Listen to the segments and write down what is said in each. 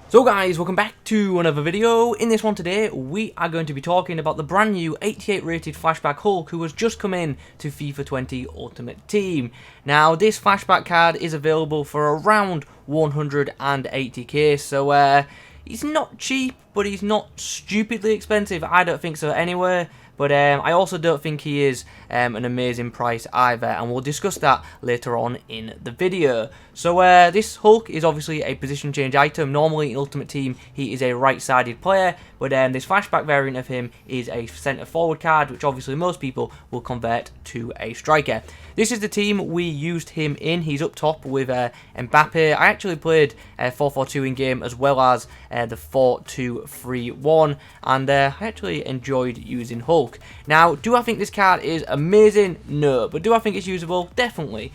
So guys, welcome back to another video. In this one today, we are going to be talking about the brand new 88 rated Flashback Hulk who has just come in to FIFA 20 Ultimate Team. Now, this Flashback card is available for around 180k, so he's not cheap, but he's not stupidly expensive. I don't think so anywhere. But I also don't think he is an amazing price either, and we'll discuss that later on in the video. So this Hulk is obviously a position change item. Normally in Ultimate Team he is a right-sided player, but this flashback variant of him is a centre forward card, which obviously most people will convert to a striker. This is the team we used him in. He's up top with Mbappe. I actually played 4-4-2 in game as well as the 4-2-3-1, and I actually enjoyed using Hulk. Now, do I think this card is amazing? No. But do I think it's usable? Definitely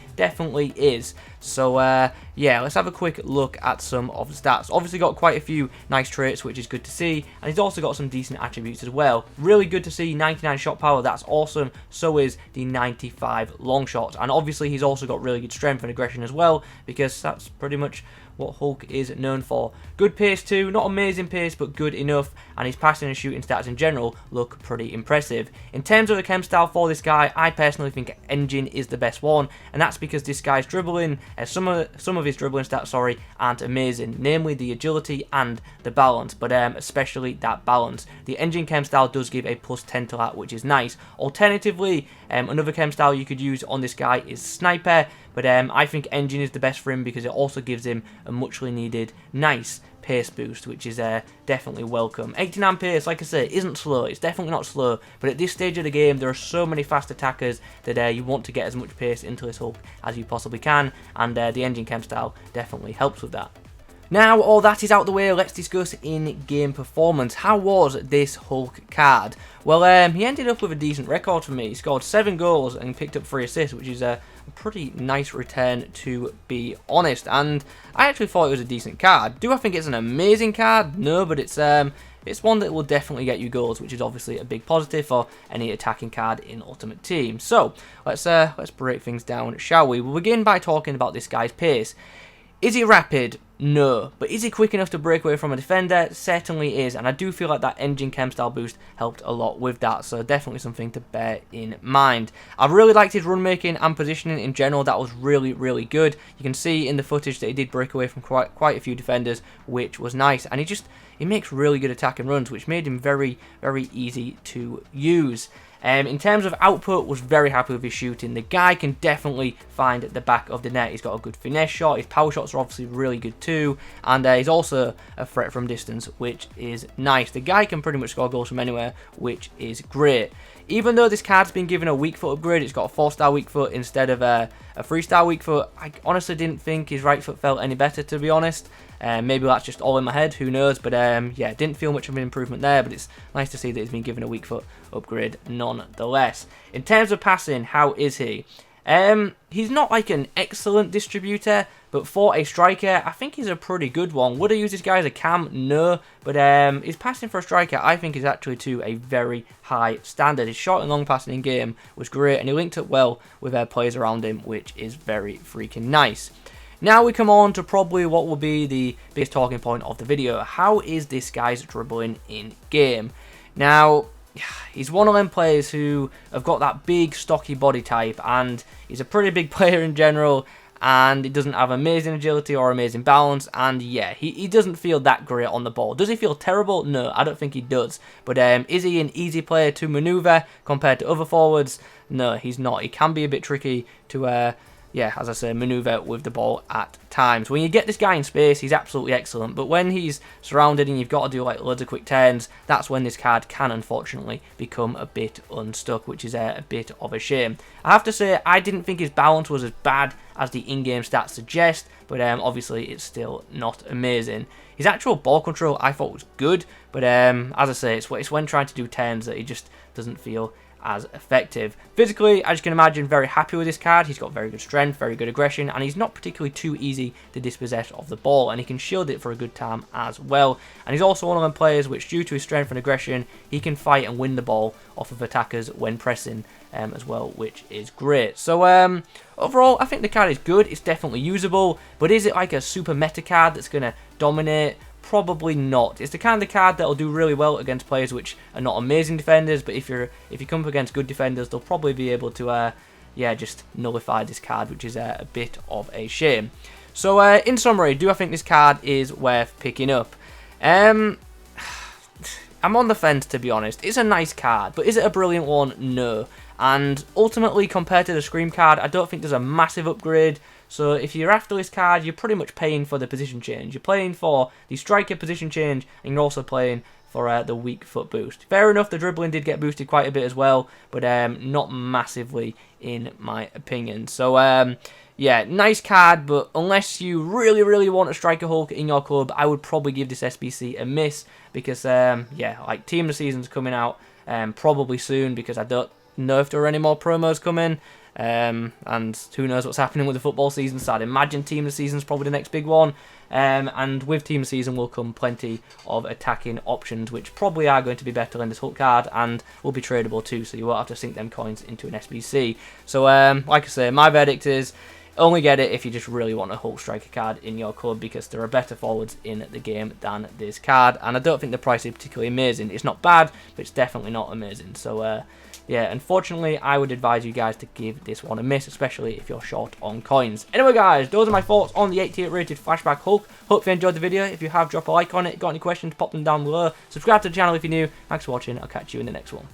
is. So yeah, let's have a quick look at some of the stats. Obviously got quite a few nice traits, which is good to see, and he's also got some decent attributes as well. Really good to see. 99 shot power, that's awesome. So is the 95 long shots, and obviously he's also got really good strength and aggression as well, because that's pretty much what Hulk is known for. Good pace too, not amazing pace, but good enough, and his passing and shooting stats in general look pretty impressive. In terms of the chem style for this guy, I personally think Engine is the best one, and that's because this guy's dribbling, some of his dribbling stats, aren't amazing, namely the agility and the balance, but especially that balance. The Engine chem style does give a +10 to that, which is nice. Alternatively, another chem style you could use on this guy is Sniper, but I think Engine is the best for him because it also gives him a muchly needed nice pace boost, which is definitely welcome. 89 pace, like I say, isn't slow. It's definitely not slow, but at this stage of the game there are so many fast attackers that you want to get as much pace into this Hulk as you possibly can, and the Engine chem style definitely helps with that. Now all that is out the way, let's discuss in-game performance. How was this Hulk card? Well, he ended up with a decent record for me. He scored 7 goals and picked up 3 assists, which is a pretty nice return, to be honest. And I actually thought it was a decent card. Do I think it's an amazing card? No, but it's one that will definitely get you goals, which is obviously a big positive for any attacking card in Ultimate Team. So let's break things down, shall we? We'll begin by talking about this guy's pace. Is he rapid? No. But is he quick enough to break away from a defender? Certainly is, and I do feel like that Engine chem style boost helped a lot with that, so definitely something to bear in mind. I really liked his run making and positioning in general. That was really good. You can see in the footage that he did break away from quite a few defenders, which was nice, and he makes really good attacking runs, which made him very easy to use. In terms of output, was very happy with his shooting. The guy can definitely find the back of the net. He's got a good finesse shot. His power shots are obviously really good too, and he's also a threat from distance, which is nice. The guy can pretty much score goals from anywhere, which is great. Even though this card's been given a weak foot upgrade, it's got a 4-star weak foot instead of a 3-star weak foot. I honestly didn't think his right foot felt any better, to be honest. Maybe that's just all in my head, who knows, but yeah, didn't feel much of an improvement there, but it's nice to see that he's been given a weak foot upgrade nonetheless. In terms of passing, how is he? He's not like an excellent distributor, but for a striker, I think he's a pretty good one. Would I use this guy as a cam? No, but his passing for a striker, I think, is actually to a very high standard. His short and long passing in game was great, and he linked up well with players around him, which is very freaking nice. Now we come on to probably what will be the biggest talking point of the video. How is this guy's dribbling in game? Now, he's one of them players who have got that big stocky body type, and he's a pretty big player in general, and he doesn't have amazing agility or amazing balance, and yeah, he doesn't feel that great on the ball. Does he feel terrible? No, I don't think he does. But is he an easy player to maneuver compared to other forwards? No, he's not. He can be a bit tricky to yeah, as I say, maneuver with the ball at times. When you get this guy in space, he's absolutely excellent, but when he's surrounded and you've got to do like loads of quick turns, that's when this card can unfortunately become a bit unstuck, which is a bit of a shame. I have to say, I didn't think his balance was as bad as the in-game stats suggest, but obviously it's still not amazing. His actual ball control I thought was good, but as I say, it's when trying to do turns that he just doesn't feel as effective. Physically, as you can imagine, very happy with this card. He's got very good strength, very good aggression, and he's not particularly too easy to dispossess of the ball, and he can shield it for a good time as well. And he's also one of them players which, due to his strength and aggression, he can fight and win the ball off of attackers when pressing as well, which is great. So overall, I think the card is good. It's definitely usable, but is it like a super meta card that's going to dominate? probably not. It's the kind of card that'll do really well against players which are not amazing defenders, but if you come up against good defenders, they'll probably be able to yeah, just nullify this card, which is a bit of a shame. So in summary, do I think this card is worth picking up? I'm on the fence, to be honest. It's a nice card, but is it a brilliant one? No. And ultimately, compared to the Scream card, I don't think there's a massive upgrade. So if you're after this card, you're pretty much paying for the position change. You're playing for the striker position change, and you're also playing for the weak foot boost. Fair enough, the dribbling did get boosted quite a bit as well, but not massively in my opinion. So yeah, nice card, but unless you really, really want a Striker Hulk in your club, I would probably give this SBC a miss, because yeah, like Team of the Season's coming out probably soon, because I don't know if there are any more promos coming. And who knows what's happening with the football season, so I'd imagine Team of the Season's probably the next big one. And with Team of the Season will come plenty of attacking options, which probably are going to be better than this Hulk card, and will be tradable too, so you won't have to sink them coins into an SBC. So like I say, my verdict is only get it if you just really want a Hulk striker card in your club, because there are better forwards in the game than this card, and I don't think the price is particularly amazing. It's not bad, but it's definitely not amazing. So yeah, unfortunately, I would advise you guys to give this one a miss, especially if you're short on coins. Anyway, guys, those are my thoughts on the 88 rated Flashback Hulk. Hope you enjoyed the video. If you have, drop a like on it. Got any questions, pop them down below. Subscribe to the channel if you're new. Thanks for watching. I'll catch you in the next one.